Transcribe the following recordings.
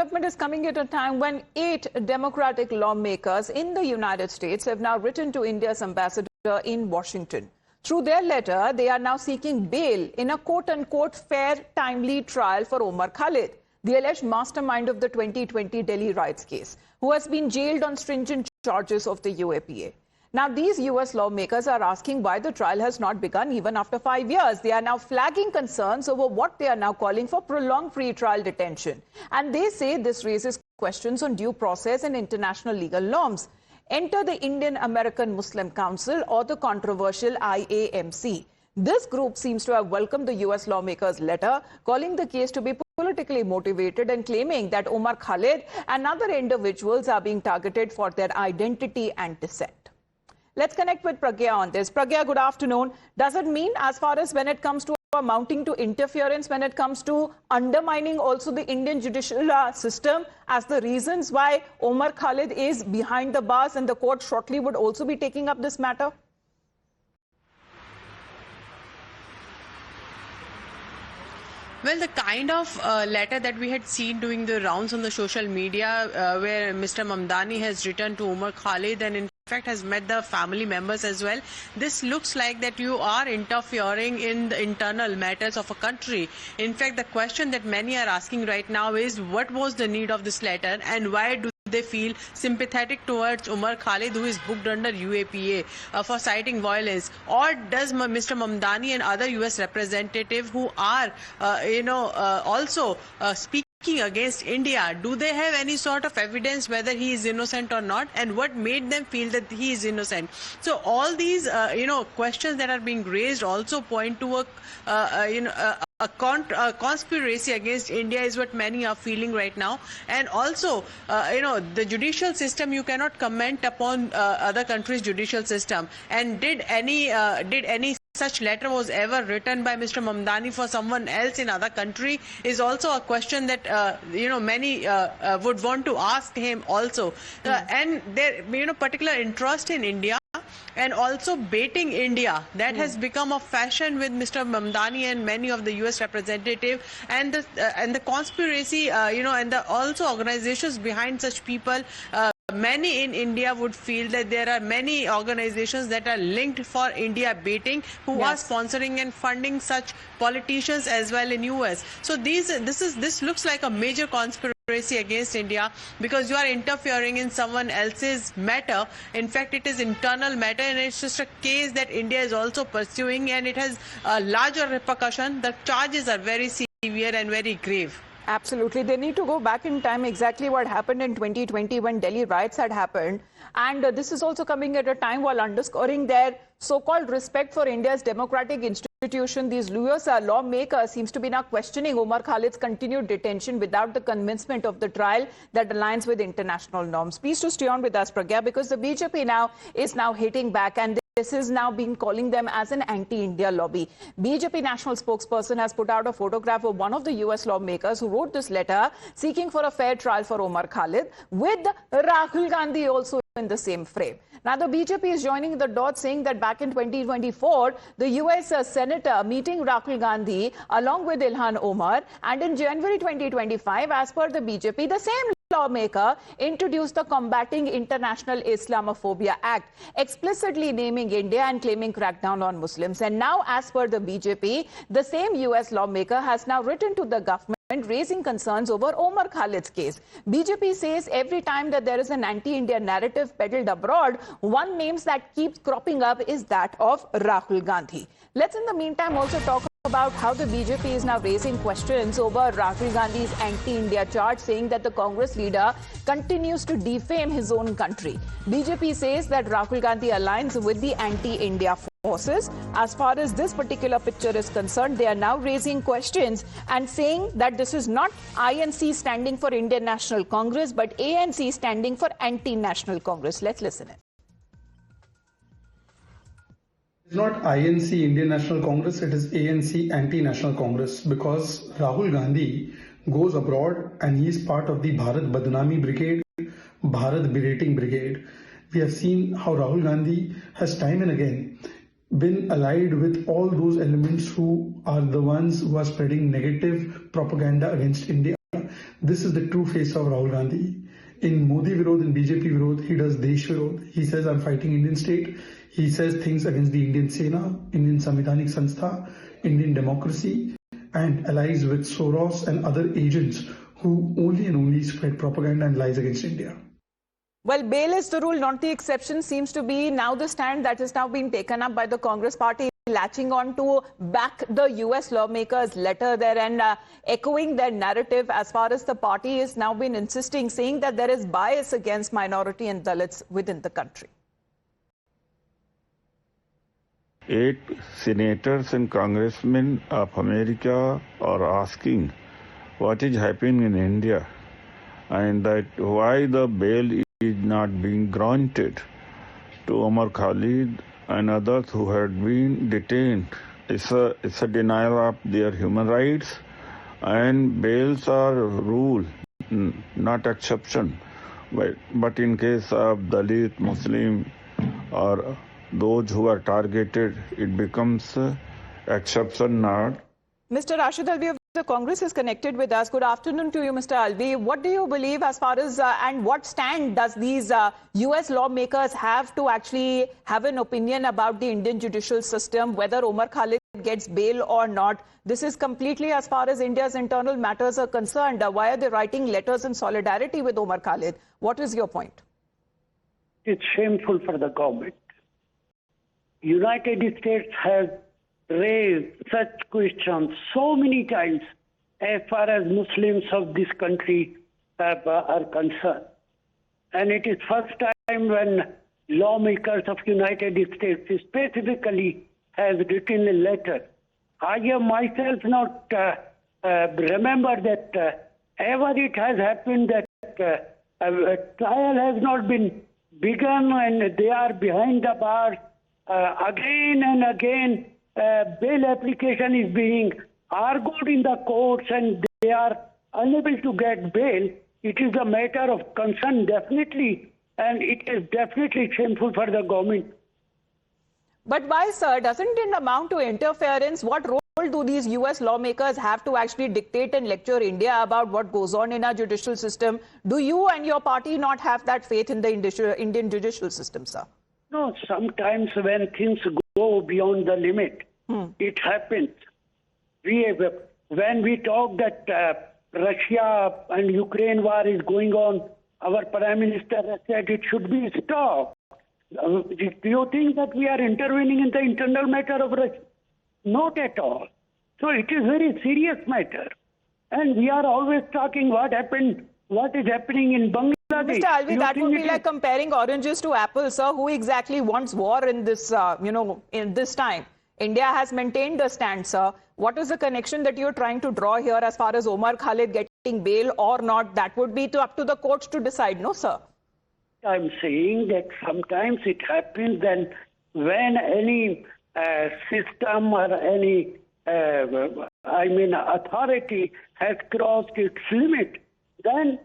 development is coming at a time when 8 Democratic lawmakers in the United States have now written to India's ambassador in Washington. Through their letter, they are now seeking bail in a quote-unquote fair, timely trial for Umar Khalid, the alleged mastermind of the 2020 Delhi riots case, who has been jailed on stringent charges of the UAPA. Now, these U.S. lawmakers are asking why the trial has not begun even after 5 years. They are now flagging concerns over what they are now calling for prolonged pre-trial detention. And they say this raises questions on due process and international legal norms. Enter the Indian American Muslim Council or the controversial IAMC. This group seems to have welcomed the U.S. lawmakers' letter, calling the case to be politically motivated and claiming that Umar Khalid and other individuals are being targeted for their identity and dissent. Let's connect with Pragya on this. Pragya, good afternoon. Does it mean, as far as when it comes to amounting to interference, when it comes to undermining also the Indian judicial system, as the reasons why Umar Khalid is behind the bars and the court shortly would also be taking up this matter? Well, the kind of letter that we had seen doing the rounds on the social media where Mr. Mamdani has written to Umar Khalid and in fact has met the family members as well. This looks like that you are interfering in the internal matters of a country. In fact, the question that many are asking right now is what was the need of this letter and why do they feel sympathetic towards Umar Khalid, who is booked under UAPA for citing violence? Or does Mr. Mamdani and other US representatives who are, also speaking against India, do they have any sort of evidence whether he is innocent or not, and what made them feel that he is innocent? So all these questions that are being raised also point to a conspiracy against India is what many are feeling right now. And also the judicial system, you cannot comment upon other countries' judicial system. And did any such letter was ever written by Mr. Mamdani for someone else in other country is also a question that many would want to ask him also. And their particular interest in India and also baiting India, that has become a fashion with Mr. Mamdani and many of the US representatives, and the conspiracy and the also organizations behind such people. Many in India would feel that there are many organizations that are linked for India baiting who are sponsoring and funding such politicians as well in US. So this looks like a major conspiracy against India because you are interfering in someone else's matter. In fact, it is internal matter and it's just a case that India is also pursuing, and it has a larger repercussion. The charges are very severe and very grave. Absolutely. They need to go back in time exactly what happened in 2020 when Delhi riots had happened. And this is also coming at a time while underscoring their so-called respect for India's democratic institution. These US lawmakers seems to be now questioning Umar Khalid's continued detention without the commencement of the trial that aligns with international norms. Please to stay on with us, Pragya, because the BJP now is hitting back, and this is now being calling them as an anti-India lobby. BJP national spokesperson has put out a photograph of one of the US lawmakers who wrote this letter seeking for a fair trial for Umar Khalid, with Rahul Gandhi also in the same frame. Now, the BJP is joining the dots, saying that back in 2024, the US senator meeting Rahul Gandhi along with Ilhan Omar, and in January 2025, as per the BJP, the same lawmaker introduced the Combating International Islamophobia Act, explicitly naming India and claiming crackdown on Muslims. And now, as per the BJP, the same US lawmaker has now written to the government raising concerns over Umar Khalid's case. BJP says every time that there is an anti-India narrative peddled abroad, one name that keeps cropping up is that of Rahul Gandhi. Let's in the meantime also talk about how the BJP is now raising questions over Rahul Gandhi's anti-India charge, saying that the Congress leader continues to defame his own country. BJP says that Rahul Gandhi aligns with the anti-India forces. As far as this particular picture is concerned, they are now raising questions and saying that this is not INC standing for Indian National Congress, but ANC standing for Anti-National Congress. Let's listen in. It is not INC Indian National Congress, it is ANC Anti-National Congress, because Rahul Gandhi goes abroad and he is part of the Bharat Badnami Brigade, Bharat Berating Brigade. We have seen how Rahul Gandhi has time and again been allied with all those elements who are the ones who are spreading negative propaganda against India. This is the true face of Rahul Gandhi. In Modi Virod and BJP Virod, he does Desh Virod. He says, I'm fighting Indian state. He says things against the Indian Sena, Indian Samvidhanik Sanstha, Indian democracy, and allies with Soros and other agents who only and only spread propaganda and lies against India. Well, bail is the rule, not the exception, seems to be now the stand that has now been taken up by the Congress party, latching on to back the US lawmakers' letter there and echoing their narrative as far as the party has now been insisting, saying that there is bias against minority and Dalits within the country. 8 senators and congressmen of America are asking what is happening in India and that why the bail is not being granted to Umar Khalid and others who had been detained. It's a denial of their human rights, and bails are rule, not exception. But in case of Dalit, Muslim, or those who are targeted, it becomes exception, not. Mr. Rashid Alvi of the Congress is connected with us. Good afternoon to you, Mr. Alvi. What do you believe as far as and what stand does these US lawmakers have to actually have an opinion about the Indian judicial system, whether Umar Khalid gets bail or not? This is completely as far as India's internal matters are concerned. Why are they writing letters in solidarity with Umar Khalid? What is your point? It's shameful for the government. United States has raised such questions so many times as far as Muslims of this country are concerned. And it is first time when lawmakers of United States specifically has written a letter. I have myself not remember that ever it has happened that a trial has not been begun and they are behind the bars. Again and again, bail application is being argued in the courts and they are unable to get bail. It is a matter of concern, definitely, and it is definitely shameful for the government. But why, sir? Doesn't it amount to interference? What role do these US lawmakers have to actually dictate and lecture India about what goes on in our judicial system? Do you and your party not have that faith in the Indian judicial system, sir? No, sometimes when things go beyond the limit, it happens. When we talk that Russia and Ukraine war is going on, our Prime Minister has said it should be stopped. Do you think that we are intervening in the internal matter of Russia? Not at all. So it is a very serious matter. And we are always talking what is happening in Bangladesh. Mr. Alvi, that would be like comparing oranges to apples, sir. Who exactly wants war in this, in this time? India has maintained a stand, sir. What is the connection that you're trying to draw here as far as Umar Khalid getting bail or not? That would be up to the courts to decide, no, sir? I'm saying that sometimes it happens then when any system or any, authority has crossed its limit, then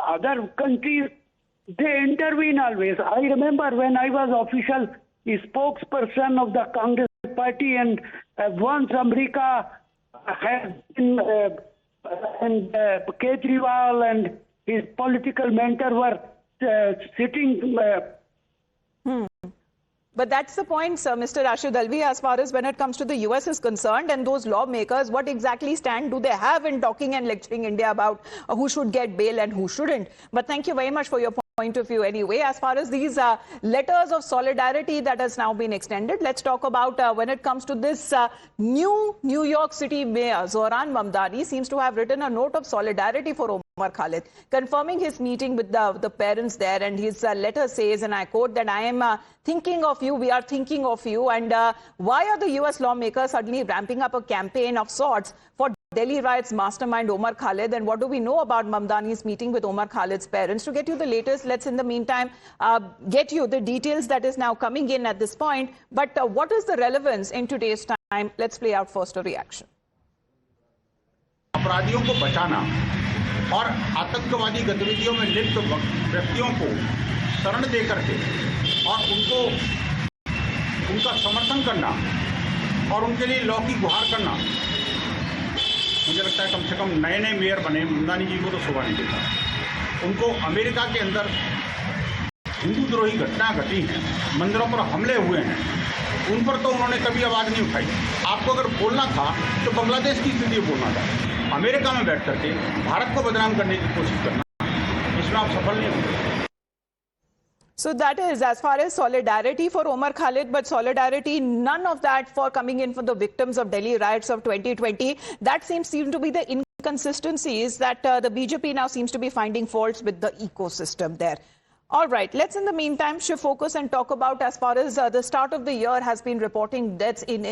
other countries, they intervene always. I remember when I was official spokesperson of the Congress party and once America has been and Kejriwal and his political mentor were sitting. But that's the point, sir, Mr. Rashid Alvi, as far as when it comes to the US is concerned and those lawmakers, what exactly stand do they have in talking and lecturing India about who should get bail and who shouldn't? But thank you very much for your point of view anyway. As far as these letters of solidarity that has now been extended, let's talk about when it comes to this new New York City Mayor, Zohran Mamdani, seems to have written a note of solidarity for Umar Khalid, confirming his meeting with the parents there. And his letter says, and I quote, that I am thinking of you, we are thinking of you. And why are the US lawmakers suddenly ramping up a campaign of sorts for Delhi riots mastermind Umar Khalid? And what do we know about Mamdani's meeting with Umar Khalid's parents? To get you the latest, let's in the meantime get you the details that is now coming in at this point. But what is the relevance in today's time? Let's play out first a reaction. अपराधियों को बचाना और आतंकवादी गतिविधियों में लिप्त व्यक्तियों को शरण दे करके और उनका समर्थन करना और उनके लिए लौ की गुहार करना मुझे लगता है कम से कम नए नए मेयर बने ममदानी जी को तो शोभा नहीं देता। उनको अमेरिका के अंदर हिंदू द्रोही घटना घटी हैं, मंदिरों पर हमले हुए हैं, उन पर तो उन्होंने कभी आवाज़ नहीं उठाई। आपको अगर बोलना था तो बांग्लादेश की स्थिति बोलना था। अमेरिका में बैठ करके भारत को बदनाम करने की कोशिश करना, इसमें आप सफल नहीं होंगे। So that is as far as solidarity for Umar Khalid, but solidarity, none of that for coming in for the victims of Delhi riots of 2020. That seems to be the inconsistencies that the BJP now seems to be finding faults with the ecosystem there. All right, let's in the meantime shift focus and talk about as far as the start of the year has been reporting deaths in